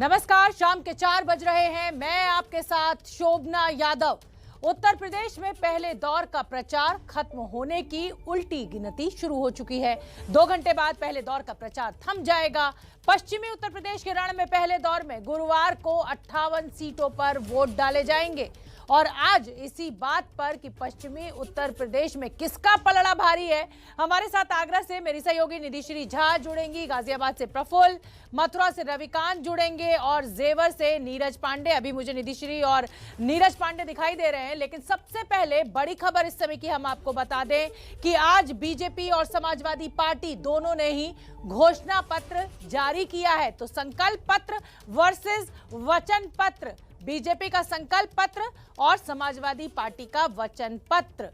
नमस्कार, शाम के 4 बज रहे हैं। मैं आपके साथ शोभना यादव। उत्तर प्रदेश में पहले दौर का प्रचार खत्म होने की उल्टी गिनती शुरू हो चुकी है। 2 घंटे बाद पहले दौर का प्रचार थम जाएगा। पश्चिमी उत्तर प्रदेश के रण में पहले दौर में गुरुवार को 58 सीटों पर वोट डाले जाएंगे और आज इसी बात पर कि पश्चिमी उत्तर प्रदेश में किसका पलड़ा भारी है, हमारे साथ आगरा से मेरी सहयोगी निधिश्री झा जुड़ेंगी, गाजियाबाद से प्रफुल्ल, मथुरा से रविकांत जुड़ेंगे और जेवर से नीरज पांडे। अभी मुझे निधिश्री और नीरज पांडे दिखाई दे रहे हैं, लेकिन सबसे पहले बड़ी खबर इस समय की हम आपको बता दें कि आज बीजेपी और समाजवादी पार्टी दोनों ने ही घोषणा पत्र जारी किया है। तो संकल्प पत्र वर्सेस वचन पत्र, बीजेपी का संकल्प पत्र और समाजवादी पार्टी का वचन पत्र।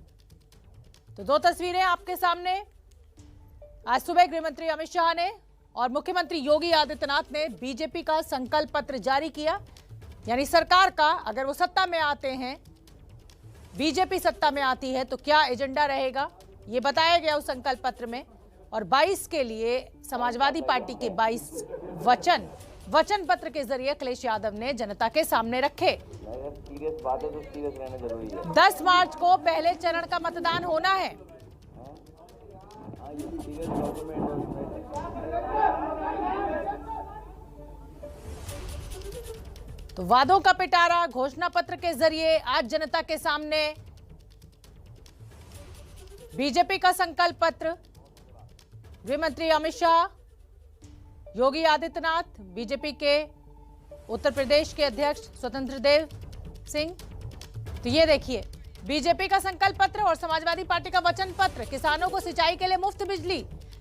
तो 2 तस्वीरें आपके सामने। आज सुबह गृह मंत्री अमित शाह ने और मुख्यमंत्री योगी आदित्यनाथ ने बीजेपी का संकल्प पत्र जारी किया। यानी सरकार का, अगर वो सत्ता में आते हैं, बीजेपी सत्ता में आती है तो क्या एजेंडा रहेगा, ये बताया गया उस संकल्प पत्र में। और 22 के लिए समाजवादी पार्टी के 22 वचन पत्र के जरिए अखिलेश यादव ने जनता के सामने रखे। सीरियस बात है तो सीरियस रहना जरूरी है। 10 मार्च को पहले चरण का मतदान होना है। तो वादों का पिटारा घोषणा पत्र के जरिए आज जनता के सामने। बीजेपी का संकल्प पत्र, गृह मंत्री अमित शाह, योगी आदित्यनाथ, बीजेपी के उत्तर प्रदेश के अध्यक्ष स्वतंत्र देव सिंह। तो ये देखिए, बीजेपी का संकल्प पत्र और समाजवादी पार्टी का वचन पत्र। किसानों को सिंचाई के लिए मुफ्त बिजली,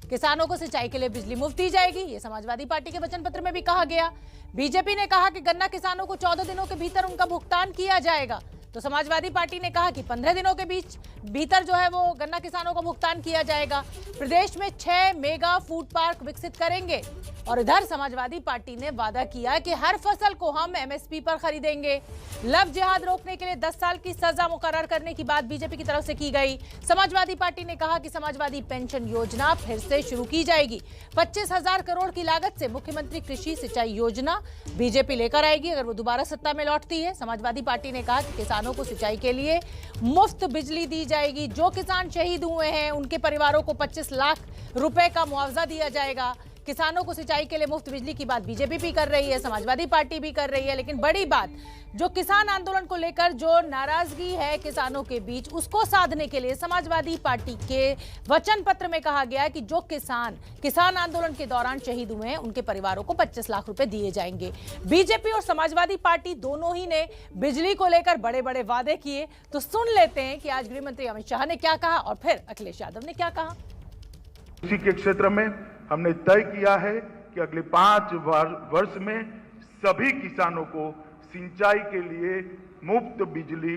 किसानों को सिंचाई के लिए बिजली मुफ्त दी जाएगी, ये समाजवादी पार्टी के वचन पत्र में भी कहा गया। बीजेपी ने कहा कि गन्ना किसानों को 14 दिनों के भीतर उनका भुगतान किया जाएगा। तो समाजवादी पार्टी ने कहा कि 15 दिनों के भीतर जो है वो गन्ना किसानों को भुगतान किया जाएगा। प्रदेश में 6 मेगा फूड पार्क विकसित करेंगे। और इधर समाजवादी पार्टी ने वादा किया कि हर फसल को हम एमएसपी पर खरीदेंगे। लव जिहाद रोकने के लिए 10 साल की सजा मुकर्रर करने की बात बीजेपी की तरफ से की गई। समाजवादी पार्टी ने कहा कि समाजवादी पेंशन योजना फिर से शुरू की जाएगी। 25,000 करोड़ की लागत से मुख्यमंत्री कृषि सिंचाई योजना बीजेपी लेकर आएगी अगर वो दोबारा सत्ता में लौटती है। समाजवादी पार्टी ने कहा कि किसानों को सिंचाई के लिए मुफ्त बिजली दी जाएगी। जो किसान शहीद हुए हैं उनके परिवारों को 25 लाख रुपए का मुआवजा दिया जाएगा। किसानों को सिंचाई के लिए मुफ्त बिजली की बात बीजेपी भी कर रही है, समाजवादी पार्टी भी कर रही है। लेकिन बड़ी बात, जो किसान आंदोलन को लेकर जो नाराजगी है किसानों के बीच, उसको साधने के लिए समाजवादी पार्टी के वचन पत्र में कहा गया है कि जो किसान आंदोलन के दौरान शहीद हुए हैं उनके परिवारों को 25 लाख रुपए दिए जाएंगे। बीजेपी और समाजवादी पार्टी दोनों ही ने बिजली को लेकर बड़े बड़े वादे किए। तो सुन लेते हैं कि आज गृह मंत्री अमित शाह ने क्या कहा और फिर अखिलेश यादव ने क्या कहा। कृषि के क्षेत्र में हमने तय किया है कि अगले 5 वर्ष में सभी किसानों को सिंचाई के लिए मुफ्त बिजली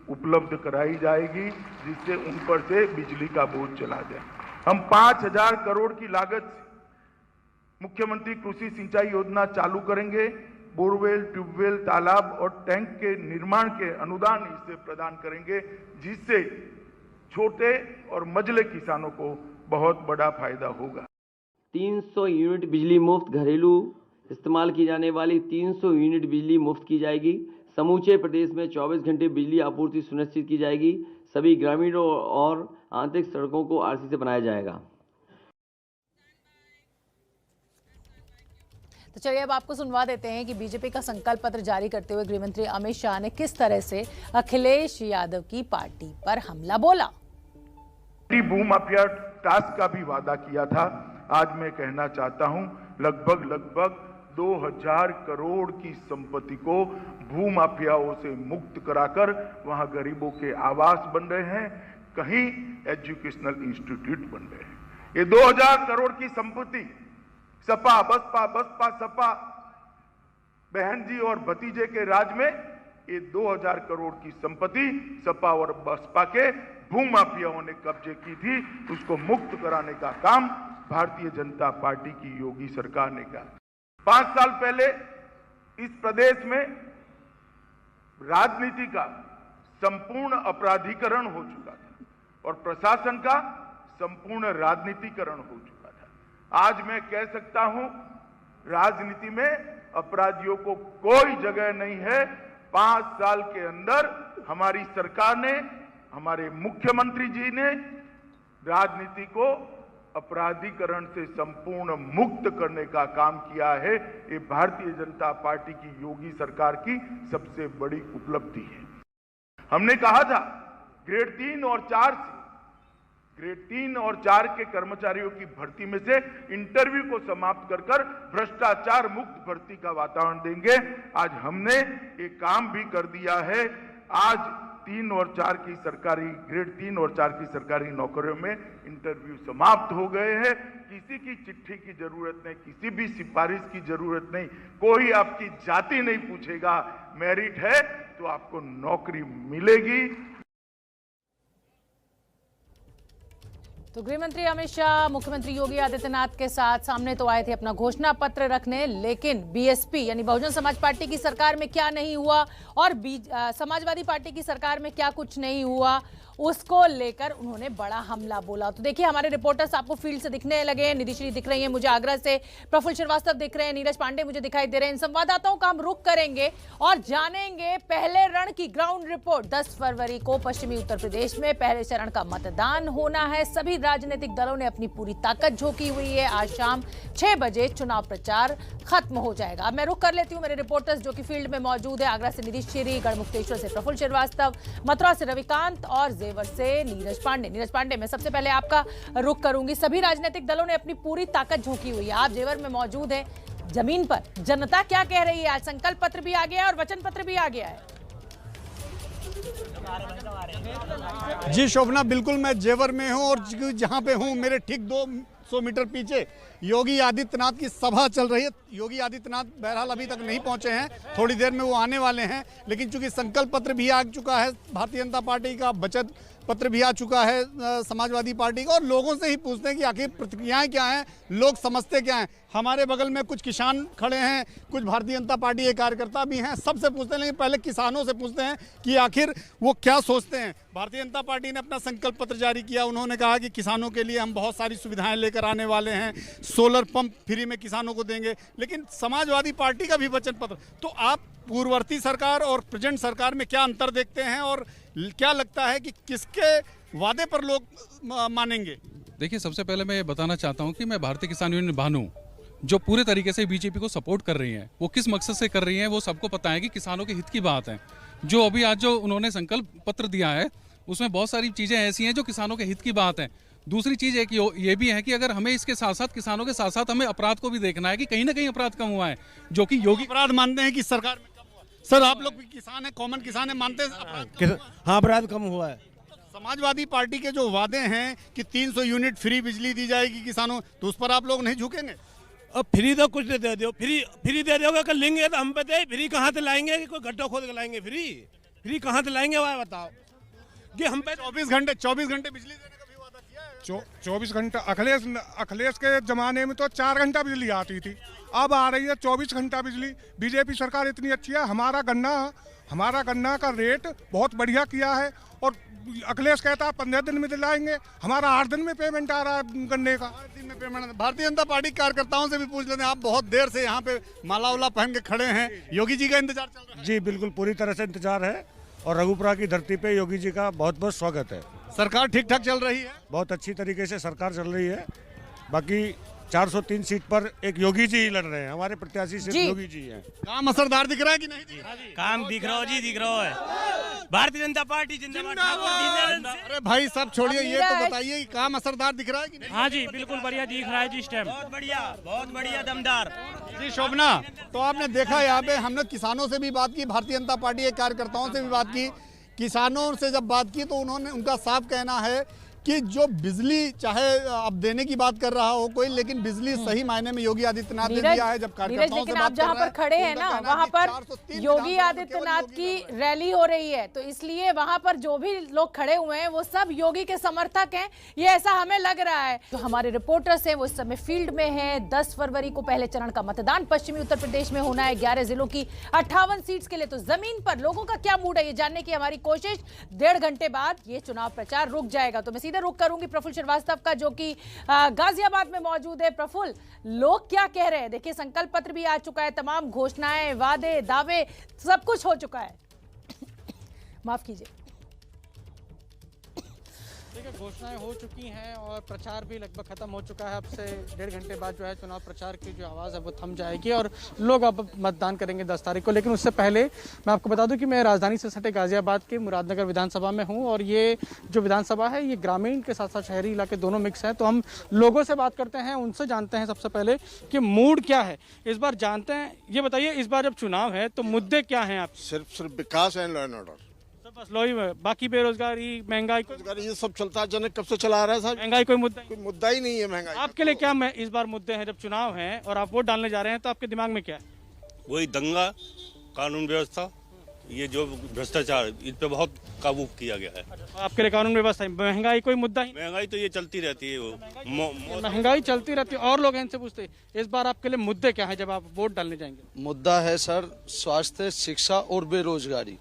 उपलब्ध कराई जाएगी, जिससे उन पर से बिजली का बोझ चला जाए। हम 5,000 करोड़ की लागत से मुख्यमंत्री कृषि सिंचाई योजना चालू करेंगे। बोरवेल, ट्यूबवेल, तालाब और टैंक के निर्माण के अनुदान इससे प्रदान करेंगे, जिससे छोटे और मझले किसानों को बहुत बड़ा फायदा होगा। 300 यूनिट बिजली मुफ्त, घरेलू इस्तेमाल की जाने वाली 300 यूनिट बिजली मुफ्त की जाएगी। समूचे प्रदेश में 24 घंटे बिजली आपूर्ति सुनिश्चित की जाएगी। सभी ग्रामीणों और आंतरिक सड़कों को आरसी से बनाया जाएगा। तो चलिए अब आपको सुनवा देते हैं कि बीजेपी का संकल्प पत्र जारी करते हुए गृह मंत्री अमित शाह ने किस तरह से अखिलेश यादव की पार्टी पर हमला बोला। भूमाफिया टास्क का भी वादा किया था। आज मैं कहना चाहता हूं, लगभग 2000 करोड़ की संपत्ति को भूमाफियाओं से मुक्त कराकर वहां गरीबों के आवास बन रहे हैं, कहीं एजुकेशनल इंस्टीट्यूट बन रहे हैं। ये 2000 करोड़ की संपत्ति सपा सपा बहन जी और भतीजे के राज में ये 2000 करोड़ की संपत्ति सपा और बसपा के भूमाफियाओं ने कब्जे की थी। उसको मुक्त कराने का काम भारतीय जनता पार्टी की योगी सरकार ने किया। 5 साल पहले इस प्रदेश में राजनीति का संपूर्ण अपराधीकरण हो चुका था और प्रशासन का संपूर्ण राजनीतिकरण हो चुका था। आज मैं कह सकता हूं, राजनीति में अपराधियों को कोई जगह नहीं है। 5 साल के अंदर हमारी सरकार ने, हमारे मुख्यमंत्री जी ने राजनीति को अपराधीकरण से संपूर्ण मुक्त करने का काम किया है। ये भारतीय जनता पार्टी की योगी सरकार की सबसे बड़ी उपलब्धि है। हमने कहा था ग्रेड 3 और 4 के कर्मचारियों की भर्ती में से इंटरव्यू को समाप्त कर भ्रष्टाचार मुक्त भर्ती का वातावरण देंगे। आज हमने ये काम भी कर दिया है। आज 3 और 4 की सरकारी ग्रेड 3 और 4 की सरकारी नौकरियों में इंटरव्यू समाप्त हो गए हैं। किसी की चिट्ठी की जरूरत नहीं, किसी भी सिफारिश की जरूरत नहीं, कोई आपकी जाति नहीं पूछेगा। मेरिट है तो आपको नौकरी मिलेगी। तो गृह मंत्री अमित शाह मुख्यमंत्री योगी आदित्यनाथ के साथ सामने तो आए थे अपना घोषणा पत्र रखने, लेकिन बीएसपी यानी बहुजन समाज पार्टी की सरकार में क्या नहीं हुआ और समाजवादी पार्टी की सरकार में क्या कुछ नहीं हुआ, उसको लेकर उन्होंने बड़ा हमला बोला। तो देखिए हमारे रिपोर्टर्स आपको फील्ड से दिखने लगे हैं। निधि श्री दिख रही है मुझे आगरा से, प्रफुल्ल श्रीवास्तव दिख रहे हैं, नीरज पांडे मुझे दिखाई दे रहे हैं। इन संवाददाताओं का हम रुख करेंगे और जानेंगे पहले रण की ग्राउंड रिपोर्ट। 10 फरवरी को पश्चिमी उत्तर प्रदेश में पहले चरण का मतदान होना है। सभी राजनीतिक दलों ने अपनी पूरी ताकत झोंकी हुई है। आज शाम 6 बजे चुनाव प्रचार खत्म हो जाएगा। अब मैं रुख कर लेती हूँ मेरे रिपोर्टर्स जो कि फील्ड में मौजूद है। आगरा से निधि श्री, गढ़मुक्तेश्वर से प्रफुल्ल श्रीवास्तव, मथुरा से रविकांत और जेवर से नीरज पांडे। नीरज पांडे, मैं सबसे पहले आपका रुख करूंगी। सभी राजनीतिक दलों ने अपनी पूरी ताकत झोंकी हुई है। आप जेवर में मौजूद हैं, जमीन पर जनता क्या कह रही है? आज संकल्प पत्र भी आ गया है और वचन पत्र भी आ गया है। जी शोभना, बिल्कुल मैं जेवर में हूं और जहां पे हूं मेरे ठीक 200 मीटर पीछे योगी आदित्यनाथ की सभा चल रही है। योगी आदित्यनाथ बहरहाल अभी तक नहीं पहुंचे हैं, थोड़ी देर में वो आने वाले हैं, लेकिन चूंकि संकल्प पत्र भी आ चुका है भारतीय जनता पार्टी का, बचत पत्र भी आ चुका है समाजवादी पार्टी का, और लोगों से ही पूछते हैं कि आखिर प्रतिक्रियाएं क्या हैं, लोग समझते क्या हैं। हमारे बगल में कुछ किसान खड़े हैं, कुछ भारतीय जनता पार्टी के कार्यकर्ता भी हैं, सबसे पूछते हैं, लेकिन पहले किसानों से पूछते हैं कि आखिर वो क्या सोचते हैं। भारतीय जनता पार्टी ने अपना संकल्प पत्र जारी किया। उन्होंने कहा कि किसानों के लिए हम बहुत सारी सुविधाएं लेकर आने वाले हैं, सोलर पंप फ्री में किसानों को देंगे। लेकिन समाजवादी पार्टी का भी वचन पत्र, तो आप पूर्ववर्ती सरकार और प्रेजेंट सरकार में क्या अंतर देखते हैं और क्या लगता है कि किसके वादे पर लोग मानेंगे? देखिए, सबसे पहले मैं ये बताना चाहता हूँ कि मैं भारतीय किसान यूनियन भानु जो पूरे तरीके से बीजेपी को सपोर्ट कर रही है, वो किस मकसद से कर रही है वो सबको पता है कि किसानों के हित की बात है। जो अभी आज जो उन्होंने संकल्प पत्र दिया है उसमें बहुत सारी चीज़ें ऐसी हैं जो किसानों के हित की बात है। दूसरी चीज़ एक ये भी है कि अगर हमें इसके साथ साथ किसानों के साथ साथ हमें अपराध को भी देखना है कि कहीं ना कहीं अपराध कम हुआ है, जो कि योगी अपराध मानते हैं कि सरकार में कम हुआ। सर, आप लोग भी किसान हैं, कॉमन किसान हैं, मानते हैं हाँ अपराध कम हुआ है। समाजवादी पार्टी के जो वादे हैं कि 300 यूनिट फ्री बिजली दी जाएगी किसानों, तो उस पर आप लोग नहीं झुकेंगे? अब फ्री तो कुछ दे दो, फ्री दे दोगे, कल लेंगे तो हम पे दे, फ्री कहाँ से लाएंगे? कोई गड्ढा खोद के लाएंगे? फ्री कहाँ से लाएंगे वह बताओ कि हम पे 24 घंटे बिजली देने का भी वादा किया है। 24 घंटा अखिलेश के जमाने में तो 4 घंटा बिजली आती थी, अब आ रही है 24 घंटा बिजली। बीजेपी सरकार इतनी अच्छी है। हमारा गन्ना का रेट बहुत बढ़िया किया है और अखिलेश कहता है 15 दिन में दिलाएंगे, हमारा 8 दिन में पेमेंट आ रहा है गन्ने का। 8 दिन में पेमेंट। भारतीय जनता पार्टी कार्यकर्ताओं से भी पूछ लेते हैं, आप बहुत देर से यहाँ पे माला उला पहन के खड़े हैं, योगी जी का इंतजार चल रहा है? जी बिल्कुल, पूरी तरह से इंतजार है और रघुपुरा की धरती पे योगी जी का बहुत बहुत स्वागत है। सरकार ठीक ठाक चल रही है? बहुत अच्छी तरीके से सरकार चल रही है। बाकी 403 सीट पर एक योगी जी ही लड़ रहे हैं, हमारे प्रत्याशी सिर्फ योगी जी हैं। काम असरदार दिख रहा है कि नहीं जी? काम दिख रहा हो जी, दिख रहा है। भारतीय जनता पार्टी जिंदाबाद। अरे भाई सब छोड़िए, ये तो बताइए कि काम असरदार दिख रहा है कि नहीं? हाँ जी बिल्कुल बढ़िया दिख रहा है जी इस टाइम। बहुत बढ़िया दमदार। जी शोभना, तो आपने देखा यहाँ पे हमने किसानों से भी बात की, भारतीय जनता पार्टी के कार्यकर्ताओं से भी बात की। किसानों से जब बात की तो उनका साफ कहना है कि जो बिजली चाहे अब देने की बात कर रहा हो कोई, लेकिन बिजली सही मायने में योगी आदित्यनाथ ने दिया है। जब कार्यकर्ताओं से आप जहां पर खड़े हैं ना, वहां पर योगी आदित्यनाथ की रैली हो रही है, तो इसलिए वहां पर जो भी लोग खड़े हुए हैं वो सब योगी के समर्थक हैं, ये ऐसा हमें लग रहा है। जो हमारे रिपोर्टर्स हैं वो इस समय फील्ड में हैं। 10 फरवरी को पहले चरण का मतदान पश्चिमी उत्तर प्रदेश में होना है, 11 जिलों की 58 सीट्स के लिए। तो जमीन पर लोगों का क्या मूड है ये जानने की हमारी कोशिश। 1.5 घंटे बाद ये चुनाव प्रचार रुक जाएगा। तो मैं सीधे सीधे रुख करूंगी प्रफुल्ल श्रीवास्तव का, जो कि गाजियाबाद में मौजूद है। प्रफुल्ल, लोग क्या कह रहे हैं? देखिए, संकल्प पत्र भी आ चुका है, तमाम घोषणाएं, वादे, दावे सब कुछ हो चुका है। माफ कीजिए। देखिए, घोषणाएं हो चुकी हैं और प्रचार भी लगभग खत्म हो चुका है। अब से 1.5 घंटे बाद जो है चुनाव प्रचार की जो आवाज़ है वो थम जाएगी और लोग अब मतदान करेंगे 10 तारीख को। लेकिन उससे पहले मैं आपको बता दूं कि मैं राजधानी से सटे गाजियाबाद के मुरादनगर विधानसभा में हूं और ये जो विधानसभा है ये ग्रामीण के साथ साथ शहरी इलाके दोनों मिक्स है। तो हम लोगों से बात करते हैं, उनसे जानते हैं सबसे पहले कि मूड क्या है इस बार, जानते हैं। ये बताइए, इस बार जब चुनाव है तो मुद्दे क्या हैं आप? सिर्फ विकास एंड लॉ एंड ऑर्डर, बस लो ही, बाकी बेरोजगारी, महंगाई, ये सब चलता है। जनक कब से चला रहा है साहब? महंगाई कोई मुद्दा ही नहीं है महंगाई। आपके लिए क्या इस बार मुद्दे हैं? जब चुनाव है और आप वोट डालने जा रहे हैं तो आपके दिमाग में क्या है? वही दंगा, कानून व्यवस्था, ये जो भ्रष्टाचार, इन पे बहुत काबू किया गया है। आपके लिए कानून व्यवस्था, महंगाई कोई मुद्दा ही? महंगाई तो ये चलती रहती है, वो महंगाई चलती रहती है। और लोग इनसे पूछते इस बार आपके लिए मुद्दे क्या है जब आप वोट डालने जाएंगे? मुद्दा है सर स्वास्थ्य, शिक्षा और बेरोजगारी।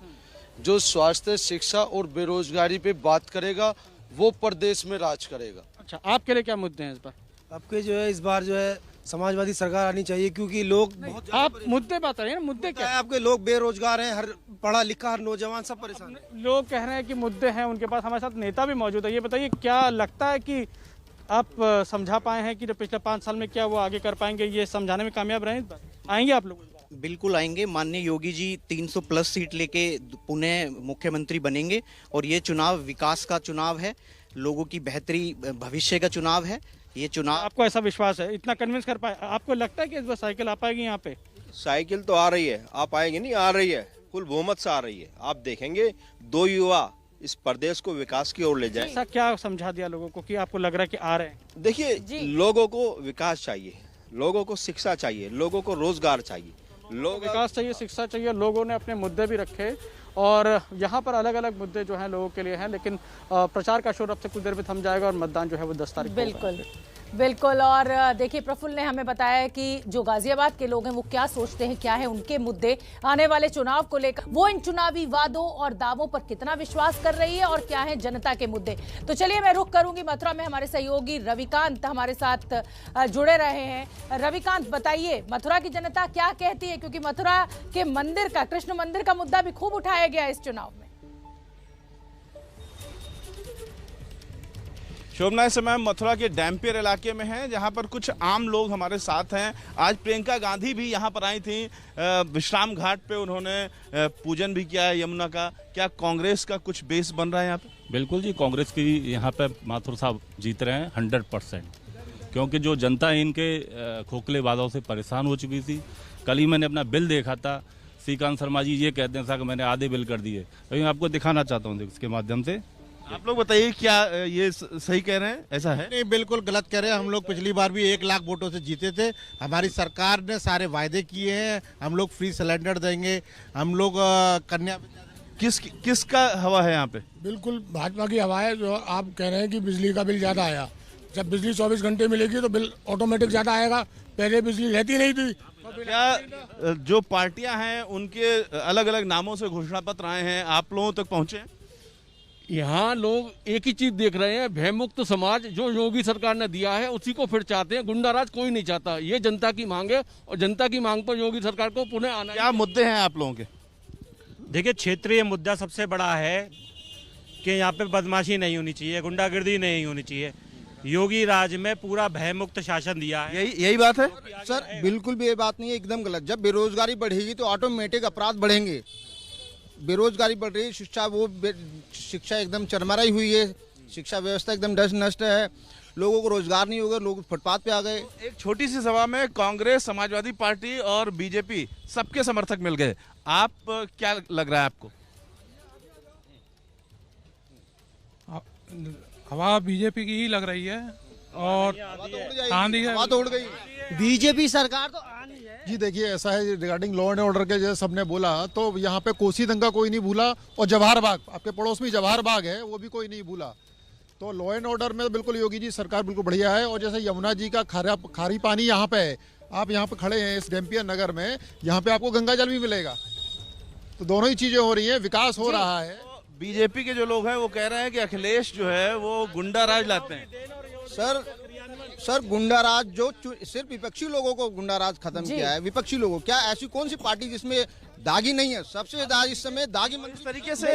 जो स्वास्थ्य, शिक्षा और बेरोजगारी पे बात करेगा वो प्रदेश में राज करेगा। अच्छा, आपके लिए क्या मुद्दे हैं इस बार? आपके जो है इस बार जो है समाजवादी सरकार आनी चाहिए, क्योंकि लोग बहुत, आप मुद्दे बता रहे हैं, मुद्दे क्या है आपके? लोग बेरोजगार हैं, हर पढ़ा लिखा हर नौजवान सब परेशान है। लोग कह रहे हैं कि मुद्दे हैं उनके पास। हमारे साथ नेता भी मौजूद है। ये बताइए, क्या लगता है कि आप समझा पाए हैं कि जो पिछले 5 साल में क्या वो आगे कर पाएंगे? ये समझाने में कामयाब रहे? इस बार आएंगे आप लोग? बिल्कुल आएंगे। माननीय योगी जी 300 प्लस सीट लेके पुनः मुख्यमंत्री बनेंगे और ये चुनाव विकास का चुनाव है, लोगों की बेहतरी भविष्य का चुनाव है ये चुनाव। आपको ऐसा विश्वास है, इतना कन्विंस कर पाए? आपको लगता है कि इस बार साइकिल आ पाएगी यहाँ पे? साइकिल तो आ रही है, आ पाएगी नहीं, आ रही है, फुल बहुमत से आ रही है। आप देखेंगे 2 युवा इस प्रदेश को विकास की ओर ले जाए। ऐसा क्या समझा दिया लोगों को कि आपको लग रहा है कि आ रहे हैं? देखिए, लोगों को विकास चाहिए, लोगों को शिक्षा चाहिए, लोगों को रोजगार चाहिए, विकास चाहिए, शिक्षा चाहिए। लोगों ने अपने मुद्दे भी रखे और यहाँ पर अलग अलग मुद्दे जो हैं लोगों के लिए हैं। लेकिन प्रचार का शोर अब से कुछ देर में थम जाएगा और मतदान जो है वो 10 तारीख को बिल्कुल बिल्कुल। और देखिए, प्रफुल्ल ने हमें बताया कि जो गाजियाबाद के लोग हैं वो क्या सोचते हैं, क्या है उनके मुद्दे आने वाले चुनाव को लेकर, वो इन चुनावी वादों और दावों पर कितना विश्वास कर रही है और क्या है जनता के मुद्दे। तो चलिए, मैं रुख करूंगी मथुरा में। हमारे सहयोगी रविकांत हमारे साथ जुड़े रहे हैं। रविकांत, बताइए मथुरा की जनता क्या कहती है, क्योंकि मथुरा के मंदिर का, कृष्ण मंदिर का मुद्दा भी खूब उठाया गया इस चुनाव में। शोभना, इस समय मथुरा के डैम्पियर इलाके में हैं, जहां पर कुछ आम लोग हमारे साथ हैं। आज प्रियंका गांधी भी यहां पर आई थी, विश्राम घाट पे उन्होंने पूजन भी किया है यमुना का। क्या कांग्रेस का कुछ बेस बन रहा है यहाँ पे? बिल्कुल जी, कांग्रेस की यहाँ पे माथुर साहब जीत रहे हैं 100%, क्योंकि जो जनता इनके खोखले वादों से परेशान हो चुकी थी। कल ही मैंने अपना बिल देखा था, श्रीकांत शर्मा जी ये कहते हैं कि मैंने आधे बिल कर दिए। मैं आपको दिखाना चाहता हूँ इसके माध्यम से। आप लोग बताइए, क्या ये सही कह रहे हैं? ऐसा है? नहीं, बिल्कुल गलत कह रहे हैं। हम लोग पिछली बार भी 1 लाख वोटों से जीते थे। हमारी सरकार ने सारे वायदे किए हैं, हम लोग फ्री सिलेंडर देंगे, हम लोग कन्या। किसका हवा है यहाँ पे? बिल्कुल भाजपा की हवा है। जो आप कह रहे हैं कि बिजली का बिल ज्यादा आया, जब बिजली 24 घंटे मिलेगी तो बिल ऑटोमेटिक ज्यादा आएगा, पहले बिजली रहती नहीं थी। क्या जो पार्टियां हैं उनके अलग अलग नामों से घोषणा पत्र आए हैं, आप लोगों तक पहुंचे? यहाँ लोग एक ही चीज देख रहे हैं, भयमुक्त समाज जो योगी सरकार ने दिया है उसी को फिर चाहते हैं। गुंडाराज कोई नहीं चाहता, ये जनता की मांग है और जनता की मांग पर योगी सरकार को पुनः आना। क्या मुद्दे हैं आप लोगों के? देखिए, क्षेत्रीय मुद्दा सबसे बड़ा है कि यहाँ पे बदमाशी नहीं होनी चाहिए, गुंडागर्दी नहीं होनी चाहिए। योगी राज में पूरा भयमुक्त शासन दिया है। यही बात है सर? बिल्कुल भी ये बात नहीं है, एकदम गलत। जब बेरोजगारी बढ़ेगी तो ऑटोमेटिक अपराध बढ़ेंगे। बेरोजगारी बढ़ रही है, शिक्षा एकदम चरमराई हुई है, शिक्षा व्यवस्था एकदम डस्ट नष्ट है, लोगों को रोजगार नहीं होगा, लोग फुटपाथ पे आ गए। एक छोटी सी सभा में कांग्रेस, समाजवादी पार्टी और बीजेपी सबके समर्थक मिल गए। आप क्या लग रहा है आपको? हवा बीजेपी की ही लग रही है और आंधी है, उड़ गई। बीजेपी सरकार तो जी देखिए, ऐसा है रिगार्डिंग लॉ एंड ऑर्डर के, जैसे सबने बोला, तो यहाँ पे कोसी दंगा कोई नहीं भूला और जवाहर बाग, आपके पड़ोस में जवाहर बाग है, वो भी कोई नहीं भूला। तो लॉ एंड ऑर्डर में बिल्कुल योगी जी सरकार बिल्कुल बढ़िया है। और जैसे यमुना जी का खारी पानी यहाँ पे है, आप यहाँ पे खड़े हैं इस डैम्पियर नगर में, यहाँ पे आपको गंगा जल भी मिलेगा। तो दोनों ही चीजें हो रही हैं, विकास हो रहा है। बीजेपी के जो लोग हैं वो कह रहे हैं कि अखिलेश जो है वो गुंडा राज लाते हैं। सर गुंडा राज जो सिर्फ विपक्षी लोगों को गुंडा राज खत्म किया है, विपक्षी लोगों, क्या ऐसी कौन सी पार्टी जिसमें दागी नहीं है? सबसे ज्यादा इस समय दागी इस तरीके से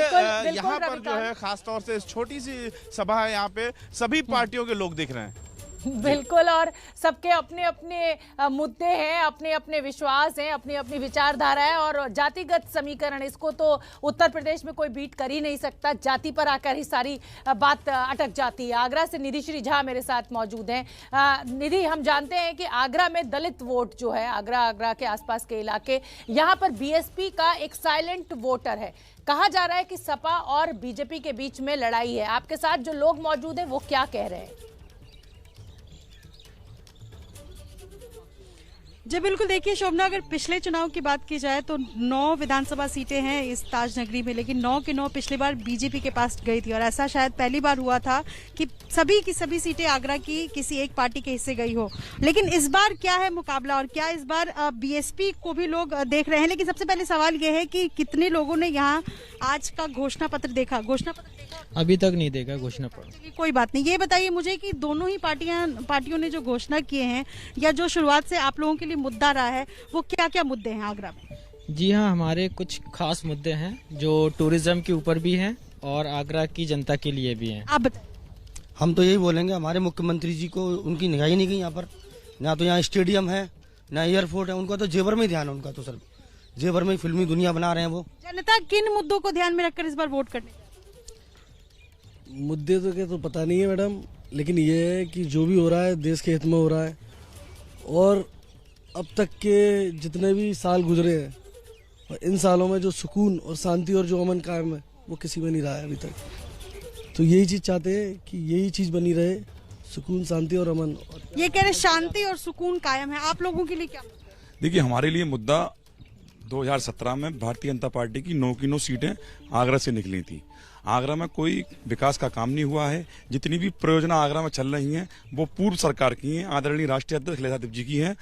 यहाँ पर जो है खास तौर से इस छोटी सी सभा है, यहाँ पे सभी पार्टियों के लोग दिख रहे हैं। बिल्कुल, और सबके अपने अपने मुद्दे हैं, अपने अपने विश्वास हैं, अपनी अपनी विचारधारा है, और जातिगत समीकरण, इसको तो उत्तर प्रदेश में कोई बीट कर ही नहीं सकता। जाति पर आकर ही सारी बात अटक जाती है। आगरा से निधि श्री झा मेरे साथ मौजूद हैं। निधि, हम जानते हैं कि आगरा में दलित वोट जो है, आगरा के आसपास के इलाके, यहाँ पर बीएसपी का एक साइलेंट वोटर है। कहा जा रहा है कि सपा और बीजेपी के बीच में लड़ाई है। आपके साथ जो लोग मौजूद हैं वो क्या कह रहे हैं? जी बिल्कुल, देखिए शोभना, अगर पिछले चुनाव की बात की जाए तो 9 विधानसभा सीटें हैं इस ताज नगरी में, लेकिन 9 के 9 पिछली बार बीजेपी के पास गई थी, और ऐसा शायद पहली बार हुआ था कि सभी की सभी सीटें आगरा की किसी एक पार्टी के हिस्से गई हो। लेकिन इस बार क्या है मुकाबला, और क्या इस बार बीएसपी को भी लोग देख रहे हैं? लेकिन सबसे पहले सवाल यह है कि कितने लोगों ने यहाँ आज का घोषणा पत्र देखा? अभी तक नहीं देखा घोषणा पत्र। कोई बात नहीं, ये बताइए मुझे कि दोनों ही पार्टियों ने जो घोषणा किए हैं, या जो शुरुआत से आप लोगों के लिए मुद्दा रहा है, वो क्या क्या मुद्दे हैं आगरा में? जी हाँ, हमारे कुछ खास मुद्दे हैं जो टूरिज्म के ऊपर भी हैं और आगरा की जनता के लिए भी हैं। आप बताइए। हम तो यही बोलेंगे, हमारे मुख्यमंत्री जी को उनकी निगाह ही नहीं गई यहाँ पर। ना तो यहाँ स्टेडियम है, ना एयरपोर्ट है, उनका तो जेवर में ही ध्यान है। उनका तो सर जेवर में फिल्मी दुनिया बना रहे हैं वो। जनता किन मुद्दों को ध्यान में रखकर इस बार वोट करने? मुद्दे तो क्या तो पता नहीं है मैडम, लेकिन ये है कि जो भी हो रहा है देश के हित में हो रहा है, और अब तक के जितने भी साल गुजरे हैं, और इन सालों में जो सुकून और शांति और जो अमन कायम है वो किसी में नहीं रहा है अभी तक। तो यही चीज़ चाहते हैं कि यही चीज़ बनी रहे, सुकून, शांति और अमन। ये कह रहे शांति और सुकून कायम है, आप लोगों के लिए क्या? देखिए, हमारे लिए मुद्दा 2017 में भारतीय जनता पार्टी की 9 की 9 सीटें आगरा से निकली थी। आगरा में कोई विकास का काम नहीं हुआ है। जितनी भी परियोजना आगरा में चल रही हैं वो पूर्व सरकार की हैं, आदरणीय राष्ट्रीय अध्यक्ष अखिलेश यादव जी की हैं।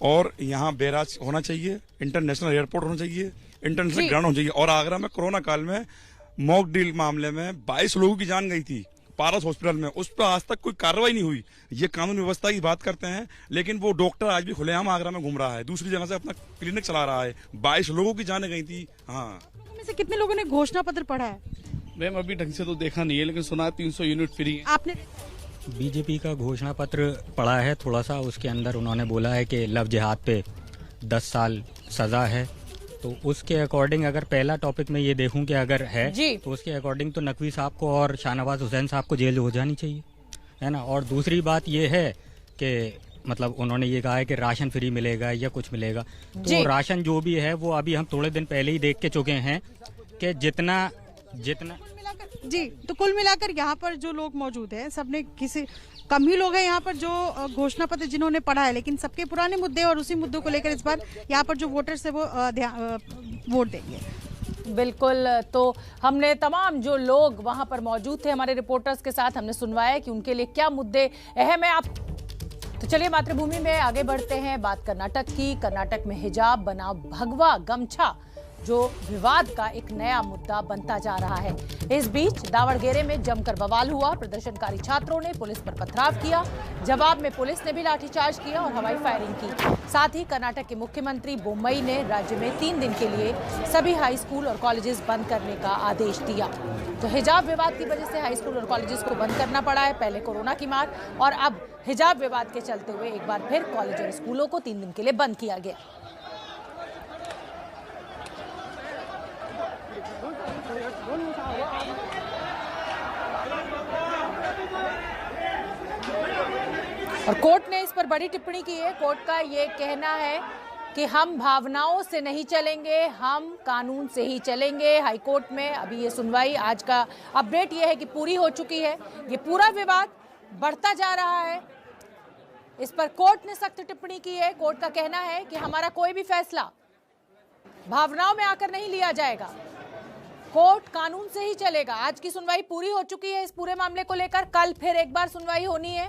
और यहाँ बैराज होना चाहिए, इंटरनेशनल एयरपोर्ट होना चाहिए, इंटरनेशनल ग्राउंड होना चाहिए। और आगरा में कोरोना काल में मॉक ड्रिल मामले में 22 लोगों की जान गई थी पारस हॉस्पिटल में, उस पर आज तक कोई कार्रवाई नहीं हुई। ये कानून व्यवस्था की बात करते हैं, लेकिन वो डॉक्टर आज भी खुलेआम आगरा में घूम रहा है, दूसरी जगह से अपना क्लिनिक चला रहा है। 22 लोगों की जाने गई थी। हाँ, में से कितने लोगों ने घोषणा पत्र पढ़ा है? मैम अभी ढंग से तो देखा नहीं है, लेकिन सुना 300 यूनिट फ्री है। आपने बीजेपी का घोषणा पत्र पढ़ा है थोड़ा सा, उसके अंदर उन्होंने बोला है कि लव जिहाद पे 10 साल सजा है। तो उसके अकॉर्डिंग अगर पहला टॉपिक में ये देखूं कि अगर है तो उसके अकॉर्डिंग तो नकवी साहब को और शाहनवाज हुसैन साहब को जेल हो जानी चाहिए, है ना। और दूसरी बात ये है कि मतलब उन्होंने ये कहा है कि राशन फ्री मिलेगा या कुछ मिलेगा, तो राशन जो भी है वो अभी हम थोड़े दिन पहले ही देख के चुके हैं कि जितना जी। तो कुल मिलाकर यहाँ पर जो लोग मौजूद हैं, सबने किसी कम ही लोग हैं यहाँ पर जो घोषणा पत्र जिन्होंने पढ़ा है, लेकिन सबके पुराने मुद्दे और उसी मुद्दों को लेकर इस बार यहाँ पर जो वोटर्स है वो वोट देंगे। बिल्कुल, तो हमने तमाम जो लोग वहां पर मौजूद थे हमारे रिपोर्टर्स के साथ हमने सुनवाया कि उनके लिए क्या मुद्दे अहम है। तो चलिए मातृभूमि में आगे बढ़ते हैं, बात कर्नाटक की। कर्नाटक में हिजाब बना भगवा गमछा जो विवाद का एक नया मुद्दा बनता जा रहा है। इस बीच दावड़गेरे में जमकर बवाल हुआ। प्रदर्शनकारी छात्रों ने पुलिस पर पथराव किया, जवाब में पुलिस ने भी लाठीचार्ज किया और हवाई फायरिंग की। साथ ही कर्नाटक के मुख्यमंत्री बोम्मई ने राज्य में 3 दिन के लिए सभी हाई स्कूल और कॉलेजेस बंद करने का आदेश दिया। तो हिजाब विवाद की वजह से हाई स्कूल और कॉलेजेस को बंद करना पड़ा है। पहले कोरोना की मार और अब हिजाब विवाद के चलते हुए एक बार फिर कॉलेज और स्कूलों को 3 दिन के लिए बंद किया गया। और कोर्ट ने इस पर बड़ी टिप्पणी की है। कोर्ट का ये कहना है कि हम भावनाओं से नहीं चलेंगे, हम कानून से ही चलेंगे। हाईकोर्ट में अभी ये सुनवाई, आज का अपडेट ये है कि पूरी हो चुकी है। ये पूरा विवाद बढ़ता जा रहा है, इस पर कोर्ट ने सख्त टिप्पणी की है। कोर्ट का कहना है कि हमारा कोई भी फैसला भावनाओं में आकर नहीं लिया जाएगा, कोर्ट कानून से ही चलेगा। आज की सुनवाई पूरी हो चुकी है इस पूरे मामले को लेकर, कल फिर एक बार सुनवाई होनी है।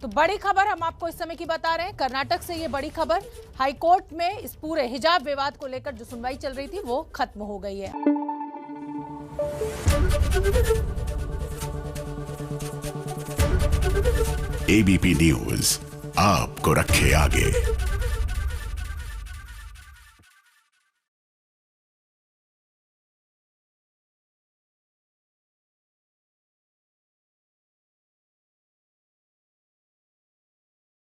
तो बड़ी खबर हम आपको इस समय की बता रहे हैं, कर्नाटक से ये बड़ी खबर। हाईकोर्ट में इस पूरे हिजाब विवाद को लेकर जो सुनवाई चल रही थी वो खत्म हो गई है। एबीपी न्यूज आपको रखे आगे।